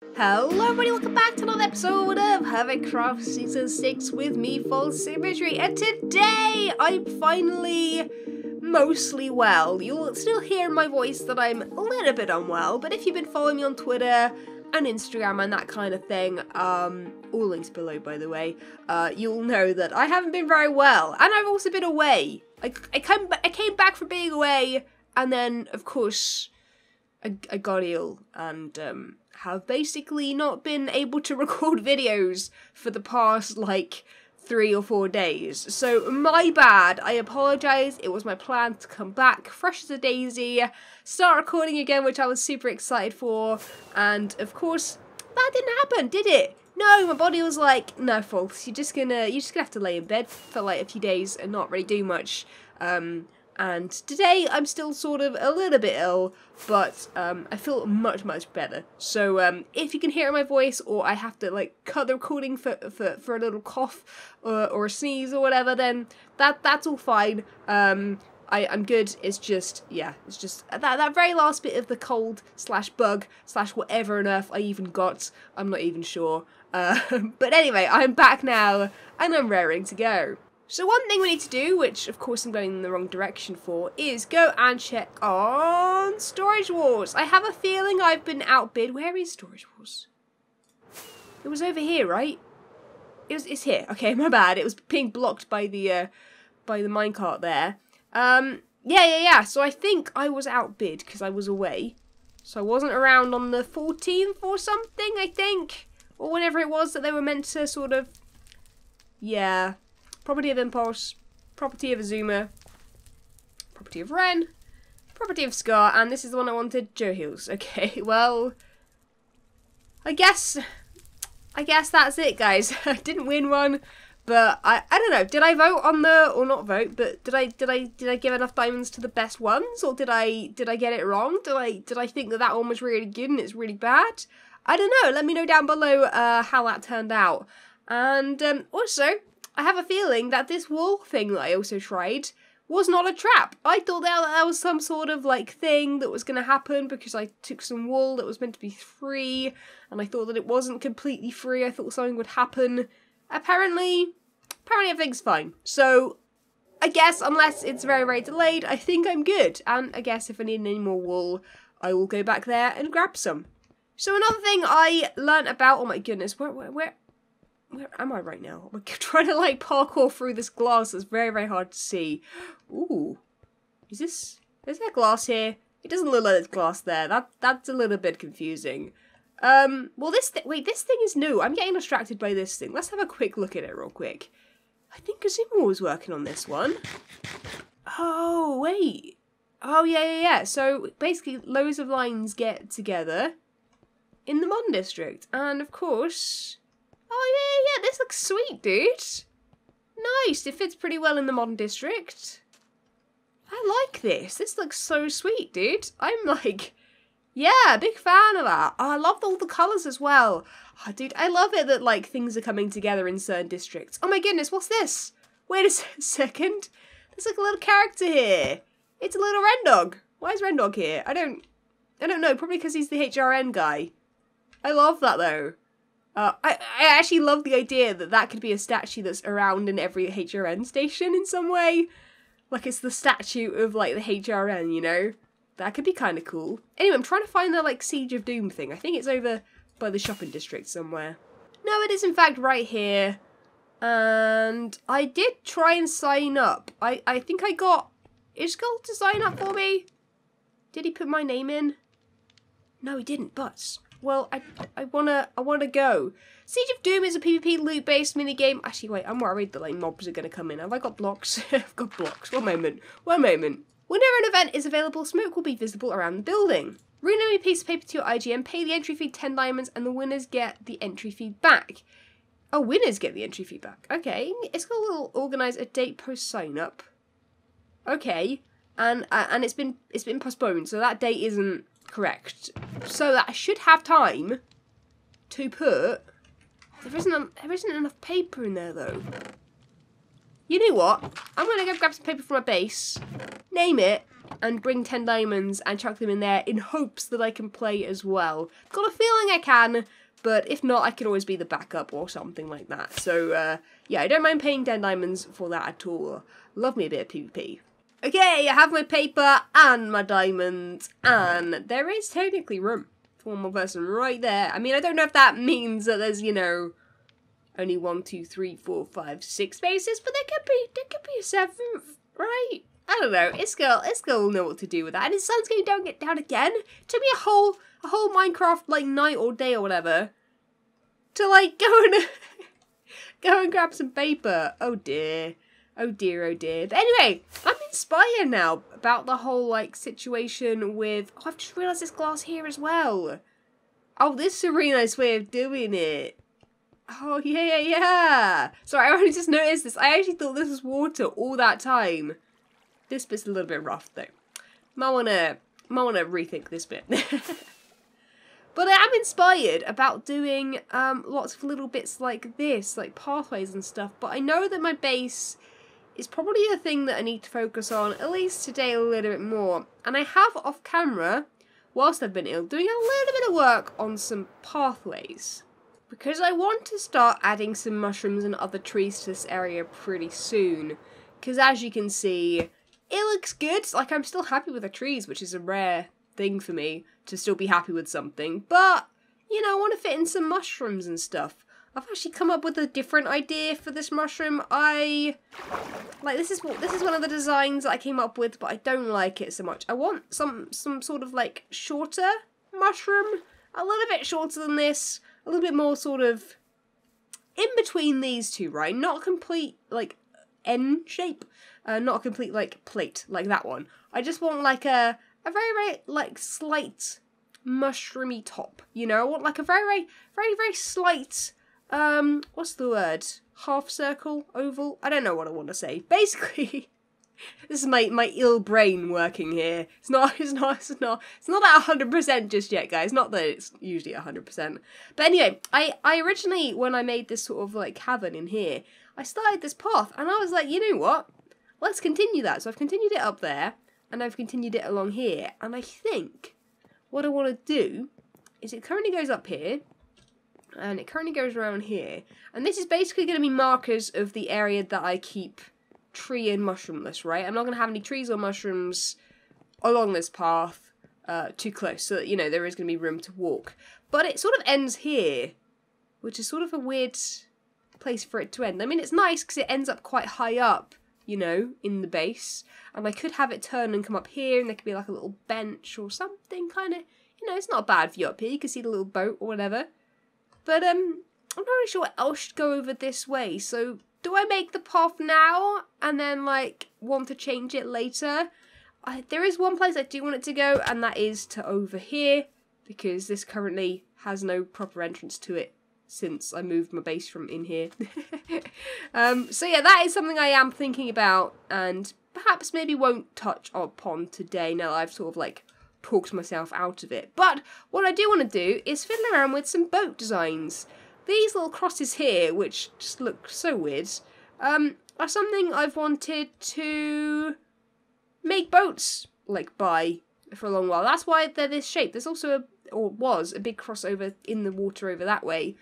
Hello everybody, welcome back to another episode of Hermitcraft Season 6 with me, FalseSymmetry, and today I'm finally mostly well. You'll still hear in my voice that I'm a little bit unwell, but if you've been following me on Twitter and Instagram and that kind of thing, all links below by the way, you'll know that I haven't been very well, and I've also been away. I came back from being away, and then of course I got ill and have basically not been able to record videos for the past like 3 or 4 days. So my bad, I apologise. It was my plan to come back fresh as a daisy, start recording again, which I was super excited for, and of course that didn't happen, did it? No, my body was like, no, False, you're just gonna have to lay in bed for like a few days and not really do much. And today I'm still sort of a little bit ill, but I feel much better. So if you can hear my voice, or I have to like cut the recording for a little cough or a sneeze or whatever, then that's all fine. I'm good. It's just, yeah, it's just that very last bit of the cold slash bug slash whatever on earth I even got. I'm not even sure. But anyway, I'm back now and I'm raring to go. So one thing we need to do, which of course I'm going in the wrong direction for, is go and check on Storage Wars. I have a feeling I've been outbid. Where is Storage Wars? It was over here, right? It's here. Okay, my bad. It was being blocked by the minecart there. Yeah. So I think I was outbid because I was away. So I wasn't around on the 14th or something, I think. Or whenever it was that they were meant to sort of, yeah. Property of Impulse, Property of Azuma, Property of Ren, Property of Scar, and this is the one I wanted, Joe Heals. Okay, well, I guess that's it, guys. I didn't win one, but I don't know. Did I vote on the, or not vote, but did I give enough diamonds to the best ones, or did I get it wrong? Did I think that one was really good and it's really bad? I don't know. Let me know down below how that turned out, and also, I have a feeling that this wool thing that I also tried was not a trap. I thought that was some sort of like thing that was going to happen because I took some wool that was meant to be free, and I thought that it wasn't completely free. I thought something would happen. Apparently everything's fine. So I guess unless it's very delayed, I think I'm good. And I guess if I need any more wool, I will go back there and grab some. So another thing I learnt about, oh my goodness, where am I right now? I'm trying to like parkour through this glass that's very hard to see. Ooh. Is there glass here? It doesn't look like there's glass there. That's a little bit confusing. Well this thing is new. I'm getting distracted by this thing. Let's have a quick look at it real quick. I think Azuma was working on this one. Oh, wait. Oh, yeah. So basically loads of lines get together in the Mon District. And of course, oh, yeah, this looks sweet, dude. Nice, it fits pretty well in the Modern District. I like this. This looks so sweet, dude. I'm like, yeah, big fan of that. Oh, I love all the colours as well. Oh, dude, I love it that, like, things are coming together in certain districts. Oh my goodness, what's this? Wait a second. There's like a little character here. It's a little Ren Dog. Why is Ren Dog here? I don't know. Probably because he's the HRN guy. I love that, though. I actually love the idea that could be a statue that's around in every HRN station in some way. Like it's the statue of like the HRN, you know? That could be kind of cool. Anyway, I'm trying to find the like Siege of Doom thing. I think it's over by the shopping district somewhere. No, it is in fact right here. And I did try and sign up. I think I got Ishgal to sign up for me. Did he put my name in? No, he didn't, but well, I wanna go. Siege of Doom is a PvP loot-based minigame. Actually, wait, I'm worried that like mobs are gonna come in. Have I got blocks? I've got blocks. One moment. Whenever an event is available, smoke will be visible around the building. Rename a piece of paper to your IGN, pay the entry fee 10 diamonds, and the winners get the entry fee back. Oh, winners get the entry fee back. Okay, it's got a little organise a date post sign up. Okay, and it's been postponed, so that date isn't correct. So that I should have time to put. There isn't enough paper in there though. You know what? I'm gonna go grab some paper from my base, name it, and bring 10 diamonds and chuck them in there in hopes that I can play as well. Got a feeling I can, but if not, I can always be the backup or something like that. So, yeah, I don't mind paying 10 diamonds for that at all. Love me a bit of PvP. Okay, I have my paper and my diamonds, and there is technically room for one more person right there. I mean, I don't know if that means that there's, you know, only 1, 2, 3, 4, 5, 6 spaces, but there could be a 7th, right? I don't know. It's gonna will know what to do with that. And his sun's going to get down again. It took me a whole Minecraft like night or day or whatever to like go and grab some paper. Oh dear. Oh dear, oh dear. But anyway, I'm inspired now about the whole like situation with I've just realised this glass here as well. Oh, this is a really nice way of doing it. Oh yeah. Sorry, I only just noticed this. I actually thought this was water all that time. This bit's a little bit rough though. Might wanna rethink this bit. But I am inspired about doing lots of little bits like this, like pathways and stuff. But I know that my base is probably the thing that I need to focus on, at least today, a little bit more. And I have off camera, whilst I've been ill, doing a little bit of work on some pathways. Because I want to start adding some mushrooms and other trees to this area pretty soon. Because as you can see, it looks good. Like, I'm still happy with the trees, which is a rare thing for me to still be happy with something. But, you know, I want to fit in some mushrooms and stuff. I've actually come up with a different idea for this mushroom. This is one of the designs that I came up with, but I don't like it so much. I want some sort of like shorter mushroom, a little bit shorter than this, a little bit more sort of in between these two, right? Not a complete like N shape, not a complete like plate like that one. I just want like a very like slight mushroomy top. You know, I want like a very slight. What's the word? Half circle? Oval? I don't know what I want to say. Basically, this is my ill brain working here. It's not at 100% just yet, guys. Not that it's usually 100%. But anyway, I originally, when I made this sort of like cavern in here, I started this path, and I was like, you know what? Let's continue that. So I've continued it up there, and I've continued it along here, and I think what I want to do is it currently goes up here, and it currently goes around here. And this is basically going to be markers of the area that I keep tree and mushroomless, right? I'm not going to have any trees or mushrooms along this path too close, so that, you know, there is going to be room to walk. But it sort of ends here, which is sort of a weird place for it to end. I mean, it's nice because it ends up quite high up, you know, in the base. And I could have it turn and come up here, and there could be like a little bench or something, kind of. You know, it's not a bad view up here. You can see the little boat or whatever. But, I'm not really sure what else should go over this way, so do I make the path now, and then, like, want to change it later? There is one place I do want it to go, and that is to over here, because this currently has no proper entrance to it since I moved my base from in here. So yeah, that is something I am thinking about, and perhaps maybe won't touch upon today, now I've sort of, like, talked myself out of it. But what I do want to do is fiddle around with some boat designs. These little crosses here, which just look so weird, are something I've wanted to make boats like by for a long while. That's why they're this shape. There's also was a big crossover in the water over that way,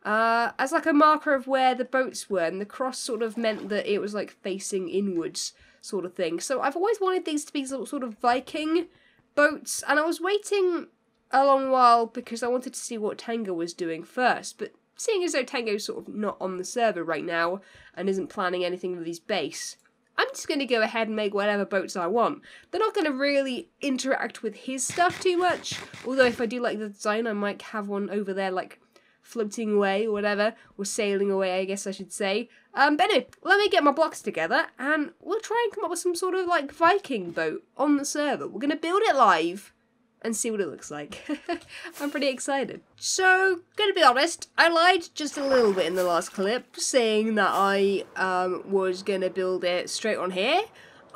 as like a marker of where the boats were, and the cross sort of meant that it was like facing inwards sort of thing. So I've always wanted these to be sort of Viking boats, and I was waiting a long while because I wanted to see what Tango was doing first, but seeing as though Tango's sort of not on the server right now and isn't planning anything with his base, I'm just going to go ahead and make whatever boats I want. They're not going to really interact with his stuff too much, although if I do like the design, I might have one over there like floating away or whatever, or sailing away, I guess I should say. But anyway, let me get my blocks together, and we'll try and come up with some sort of, like, Viking boat on the server. We're going to build it live and see what it looks like. I'm pretty excited. So, gonna be honest, I lied just a little bit in the last clip, saying that I was going to build it straight on here.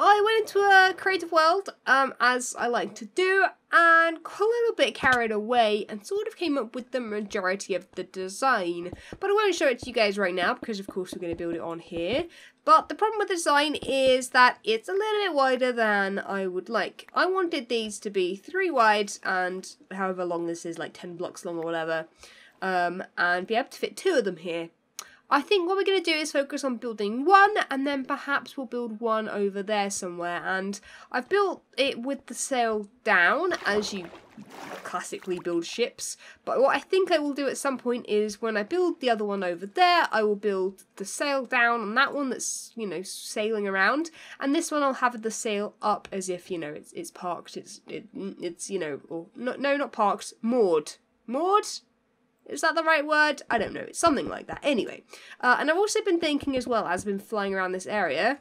I went into a creative world, as I like to do, and got a little bit carried away and sort of came up with the majority of the design. But I won't show it to you guys right now because of course we're going to build it on here. But the problem with the design is that it's a little bit wider than I would like. I wanted these to be 3 wide and however long this is, like 10 blocks long or whatever, and be able to fit 2 of them here. I think what we're going to do is focus on building 1, and then perhaps we'll build 1 over there somewhere. And I've built it with the sail down, as you classically build ships. But what I think I will do at some point is when I build the other one over there, I will build the sail down on that one that's, you know, sailing around. And this one I'll have the sail up as if, you know, it's parked. It's you know, or no, not parked, moored. Moored? Is that the right word? I don't know. It's something like that. Anyway, and I've also been thinking as well, as I've been flying around this area,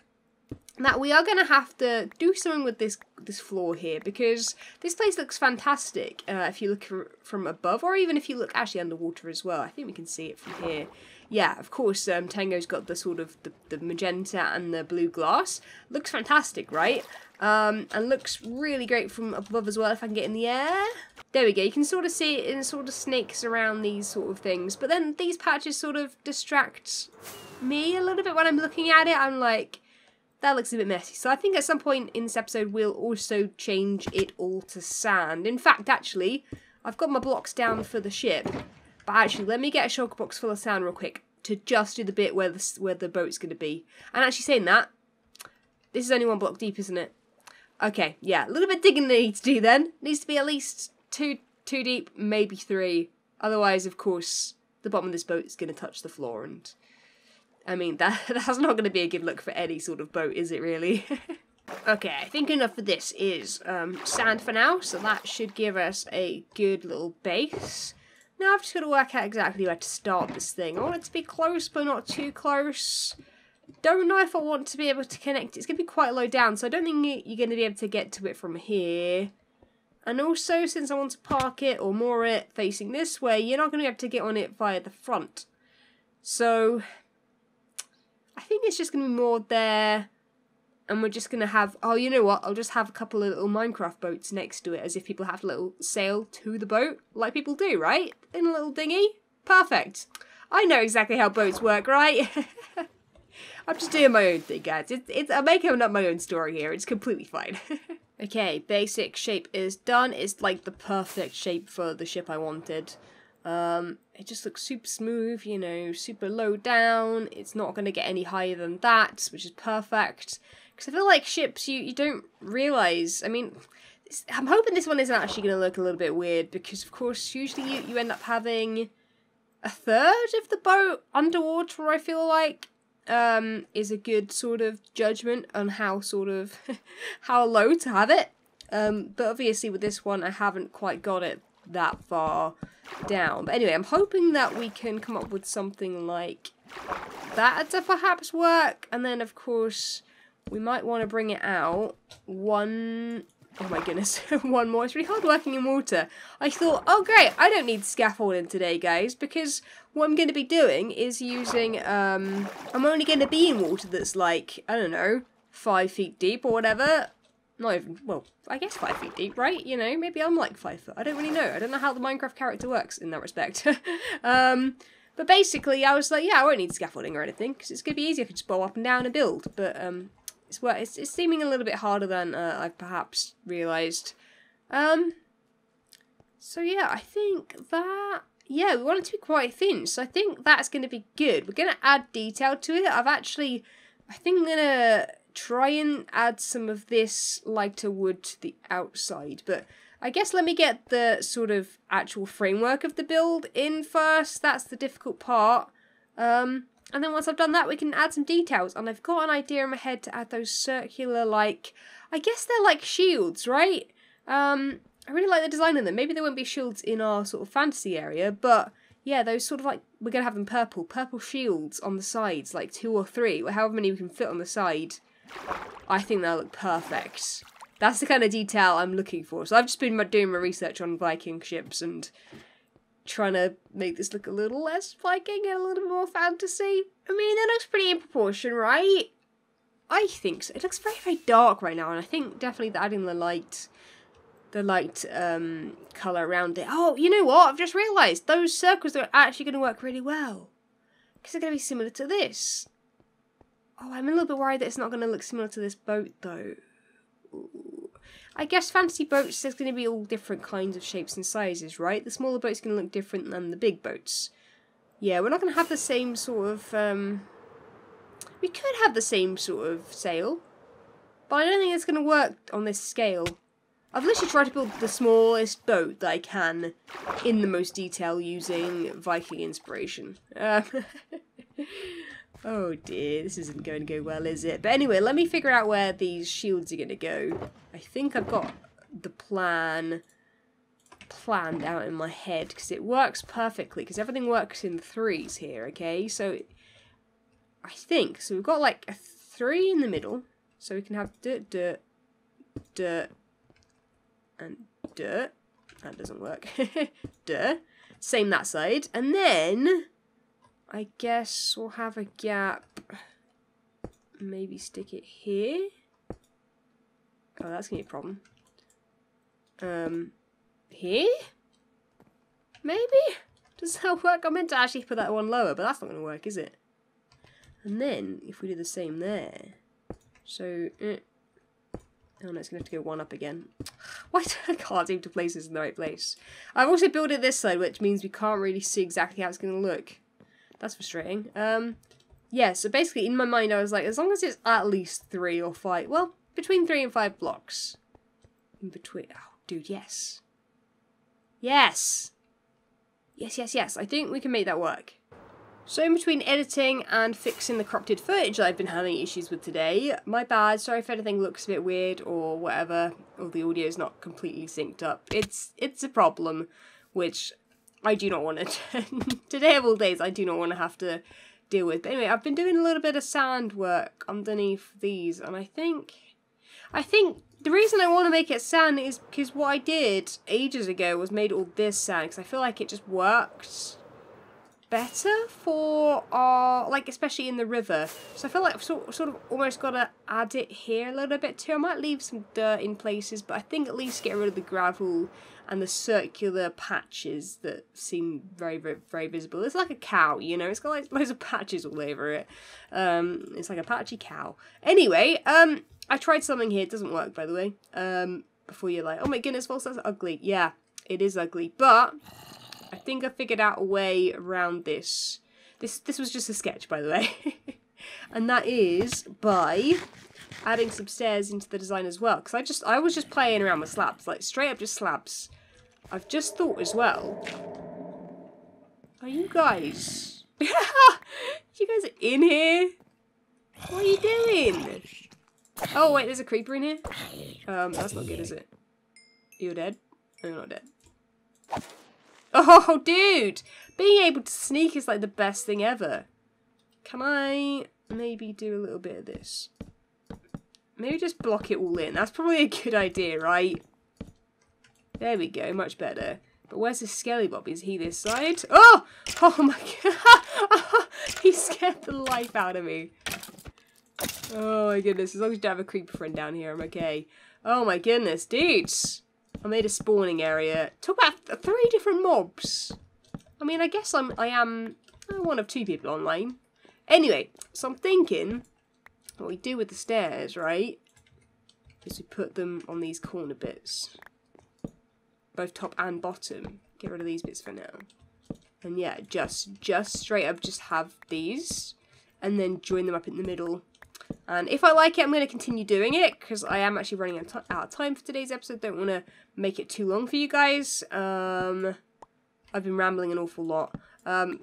that we are going to have to do something with this floor here, because this place looks fantastic if you look from above, or even if you look actually underwater as well. I think we can see it from here. Yeah, of course, Tango's got the sort of the magenta and the blue glass. Looks fantastic, right? And looks really great from above as well if I can get in the air. There we go, you can sort of see it in sort of snakes around these sort of things. But then these patches sort of distract me a little bit when I'm looking at it. I'm like, that looks a bit messy. So I think at some point in this episode we'll also change it all to sand. In fact, actually, I've got my blocks down for the ship. But actually, let me get a shulker box full of sand real quick to just do the bit where the boat's going to be. And actually saying that, this is only 1 block deep, isn't it? Okay, yeah, a little bit digging needs to do then. Needs to be at least 2 deep, maybe 3. Otherwise, of course, the bottom of this boat is going to touch the floor, and I mean, that's not going to be a good look for any sort of boat, is it really? Okay, I think enough for this is sand for now, so that should give us a good little base. Now I've just got to work out exactly where to start this thing. I want it to be close, but not too close. Don't know if I want to be able to connect. It's going to be quite low down, so I don't think you're going to be able to get to it from here. And also, since I want to park it or moor it facing this way, you're not going to be able to get on it via the front. So, I think it's just going to be moored there. And we're just going to have, oh, you know what? I'll just have a couple of little Minecraft boats next to it, as if people have a little sail to the boat, like people do, right? In a little dinghy. Perfect. I know exactly how boats work, right? I'm just doing my own thing, guys. I'm making up my own story here. It's completely fine. Okay, basic shape is done. It's like the perfect shape for the ship I wanted. It just looks super smooth, you know, super low down. It's not going to get any higher than that, which is perfect. Because I feel like ships, you don't realise. I mean, I'm hoping this one isn't actually going to look a little bit weird, because of course, usually you end up having a third of the boat underwater, I feel like. Is a good sort of judgment on how sort of how low to have it. But obviously with this one I haven't quite got it that far down. But anyway, I'm hoping that we can come up with something like that to perhaps work. And then of course we might want to bring it out oh my goodness, 1 more. It's really hard working in water. I thought, oh great, I don't need scaffolding today, guys, because what I'm going to be doing is using, I'm only going to be in water that's like, I don't know, 5 feet deep or whatever. Not even, well, I guess 5 feet deep, right? You know, maybe I'm like 5 foot. I don't really know. I don't know how the Minecraft character works in that respect. But basically, I was like, yeah, I won't need scaffolding or anything, because it's going to be easier if I just bow up and down and build. But, it's seeming a little bit harder than I've perhaps realised. So yeah, I think that, yeah, we want it to be quite thin, so I think that's going to be good. We're going to add detail to it. I think I'm going to try and add some of this lighter wood to the outside, but I guess let me get the sort of actual framework of the build in first. That's the difficult part. And then once I've done that, we can add some details. And I've got an idea in my head to add those circular, like, I guess they're like shields, right? I really like the design of them. Maybe there won't be shields in our sort of fantasy area, but yeah, those sort of like, we're going to have them purple shields on the sides, like 2 or 3, or however many we can fit on the side. I think they'll look perfect. That's the kind of detail I'm looking for. So I've just been doing my research on Viking ships and trying to make this look a little less Viking and a little more fantasy. I mean, that looks pretty in proportion, right? I think so. It looks very, very dark right now, and I think definitely that adding the light colour around it. Oh, you know what? I've just realised those circles are actually going to work really well. Because they're going to be similar to this. Oh, I'm a little bit worried that it's not going to look similar to this boat, though. Ooh. I guess fantasy boats, there's going to be all different kinds of shapes and sizes, right? The smaller boat's going to look different than the big boats. Yeah, we're not going to have the same sort of... we could have the same sort of sail. But I don't think it's going to work on this scale. I've literally tried to build the smallest boat that I can in the most detail using Viking inspiration. Oh dear, this isn't going to go well, is it? But anyway, let me figure out where these shields are going to go. I think I've got the plan planned out in my head because it works perfectly because everything works in threes here, okay? So I think, so we've got like a 3 in the middle, so we can have dirt, dirt, dirt, and dirt. That doesn't work. Dirt. Same that side. And then I guess we'll have a gap. Maybe stick it here. Oh, that's gonna be a problem. Here? Maybe? Does that work? I meant to actually put that one lower, but that's not gonna work, is it? And then if we do the same there. So oh no, it's going to have to go one up again. Why I can't seem to place this in the right place. I've also built it this side, which means we can't really see exactly how it's going to look. That's frustrating. Yeah, so basically in my mind I was like, as long as it's at least 3 or 5, well, between 3 and 5 blocks. In between, oh dude, yes. Yes! Yes, yes, yes, I think we can make that work. So in between editing and fixing the corrupted footage that I've been having issues with today, my bad, sorry if anything looks a bit weird or whatever, or the audio is not completely synced up. It's a problem, which I do not want to, today of all days, I do not want to have to deal with. But anyway, I've been doing a little bit of sand work underneath these, and I think the reason I want to make it sand is because what I did ages ago was made all this sand, because I feel like it just works better for our, like, especially in the river. So I feel like I've sort of almost got to add it here a little bit too. I might leave some dirt in places, but I think at least get rid of the gravel and the circular patches that seem very, very, very visible. It's like a cow, you know, it's got like loads of patches all over it. It's like a patchy cow. Anyway, I tried something here, it doesn't work, by the way. Before you're like, oh my goodness, False, that's ugly. Yeah, it is ugly, but I think I figured out a way around this. This was just a sketch, by the way. And that is by adding some stairs into the design as well. Because I was just playing around with slabs, like straight up just slabs. I've just thought as well. Are you guys? You guys in here? What are you doing? Oh wait, there's a creeper in here. That's not good, is it? You're dead? No, you're not dead. Oh, dude! Being able to sneak is like the best thing ever. Can I maybe do a little bit of this? Maybe just block it all in. That's probably a good idea, right? There we go, much better. But where's the Skelly Bob? Is he this side? Oh! Oh my god! He scared the life out of me. Oh my goodness, as long as you don't have a creeper friend down here, I'm okay. Oh my goodness, dudes! I made a spawning area. Talk about 3 different mobs. I mean, I guess I am one of 2 people online. Anyway, so I'm thinking what we do with the stairs, right, is we put them on these corner bits. Both top and bottom. Get rid of these bits for now. And yeah, just straight up just have these. And then join them up in the middle. And if I like it, I'm going to continue doing it, because I am actually running out of time for today's episode. Don't want to make it too long for you guys. I've been rambling an awful lot.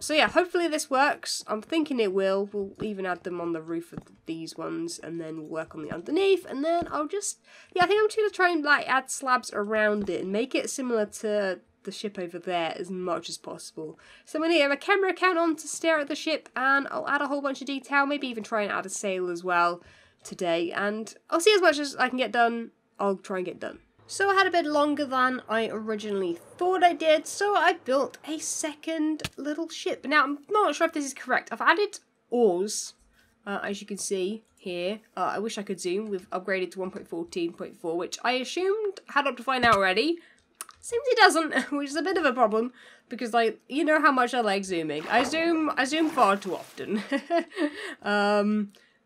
So yeah, hopefully this works. I'm thinking it will. We'll even add them on the roof of these ones, and then work on the underneath. And then I'll just, yeah, I think I'm just going to try and like add slabs around it and make it similar to the ship over there as much as possible. So I'm going to get my camera account on to stare at the ship, and I'll add a whole bunch of detail, maybe even try and add a sail as well today, and I'll see as much as I can get done. I'll try and get done. So I had a bit longer than I originally thought I did, so I built a second little ship. Now I'm not sure if this is correct. I've added oars, as you can see here. I wish I could zoom. We've upgraded to 1.14.4, which I assumed had Optifine now already. Seems it doesn't, which is a bit of a problem because, like, you know how much I like zooming. I zoom far too often.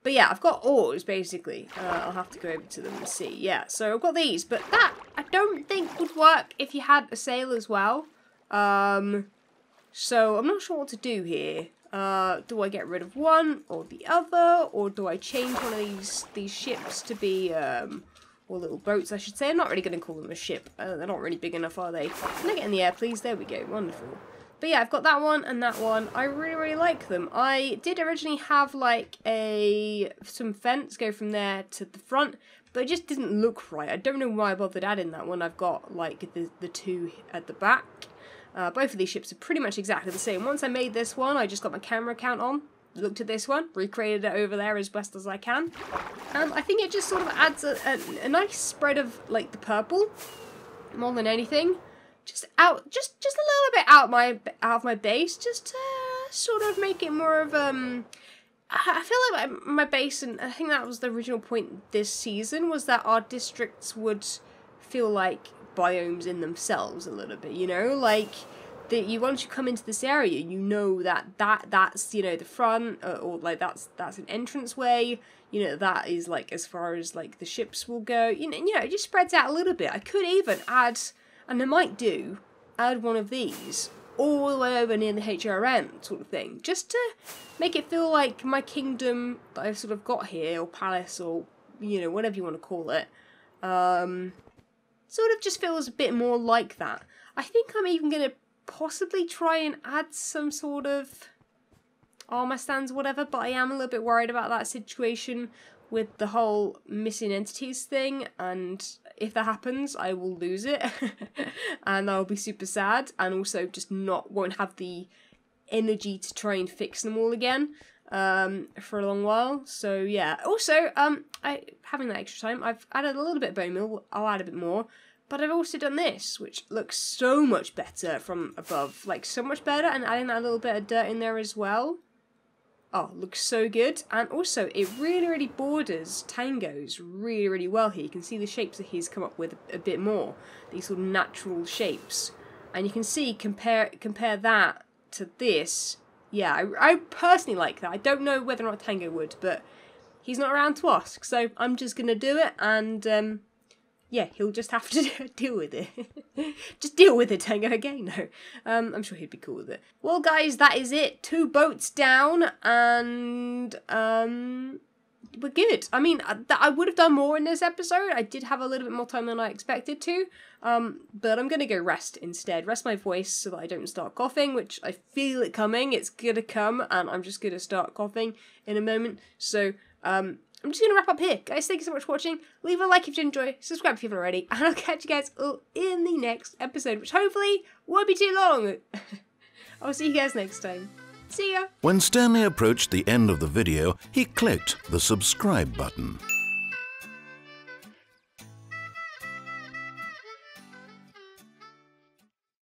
But yeah, I've got ores basically. I'll have to go over to them and see. Yeah, so I've got these, but that I don't think would work if you had a sail as well. So I'm not sure what to do here. Do I get rid of one or the other, or do I change one of these ships to be or little boats, I should say. I'm not really going to call them a ship. They're not really big enough, are they? Can I get in the air, please? There we go. Wonderful. But yeah, I've got that one and that one. I really, really like them. I did originally have like some fence go from there to the front, but it just didn't look right. I don't know why I bothered adding that one. I've got like the two at the back. Both of these ships are pretty much exactly the same. Once I made this one, I just got my camera count on, looked at this one, recreated it over there as best as I can. I think it just sort of adds a nice spread of like the purple more than anything. Just a little bit out of my base, just to sort of make it more of I feel like my base, and I think that was the original point this season, was that our districts would feel like biomes in themselves a little bit, you know, like once you come into this area, you know that's you know the front, or like that's an entranceway, you know, that is like as far as like the ships will go, you know, it just spreads out a little bit. I could even add, and I might add one of these all the way over near the HRM sort of thing, just to make it feel like my kingdom that I've sort of got here, or palace, or you know, whatever you want to call it, sort of just feels a bit more like that. I think I'm even going to possibly try and add some sort of armor stands or whatever, but I am a little bit worried about that situation with the whole missing entities thing, and if that happens, I will lose it, and I'll be super sad, and also just won't have the energy to try and fix them all again for a long while. So yeah, also having that extra time, I've added a little bit of bone meal. I'll add a bit more, but I've also done this, which looks so much better from above, like so much better, and adding that little bit of dirt in there as well. Oh, looks so good. And also, it really, really borders Tango's really, really well here. You can see the shapes that he's come up with a bit more. These sort of natural shapes. And you can see, compare that to this. Yeah, I personally like that. I don't know whether or not Tango would, but he's not around to ask. So I'm just going to do it, and yeah, he'll just have to deal with it. Just deal with it, Tango, again. No, I'm sure he'd be cool with it. Well, guys, that is it. 2 boats down, and we're good. I mean, I would have done more in this episode. I did have a little bit more time than I expected to, but I'm going to go rest instead. Rest my voice so that I don't start coughing, which I feel it coming. It's going to come, and I'm just going to start coughing in a moment. So, I'm just going to wrap up here. Guys, thank you so much for watching. Leave a like if you enjoy, subscribe if you haven't already, and I'll catch you guys all in the next episode, which hopefully won't be too long. I'll see you guys next time. See ya! When Stanley approached the end of the video, he clicked the subscribe button.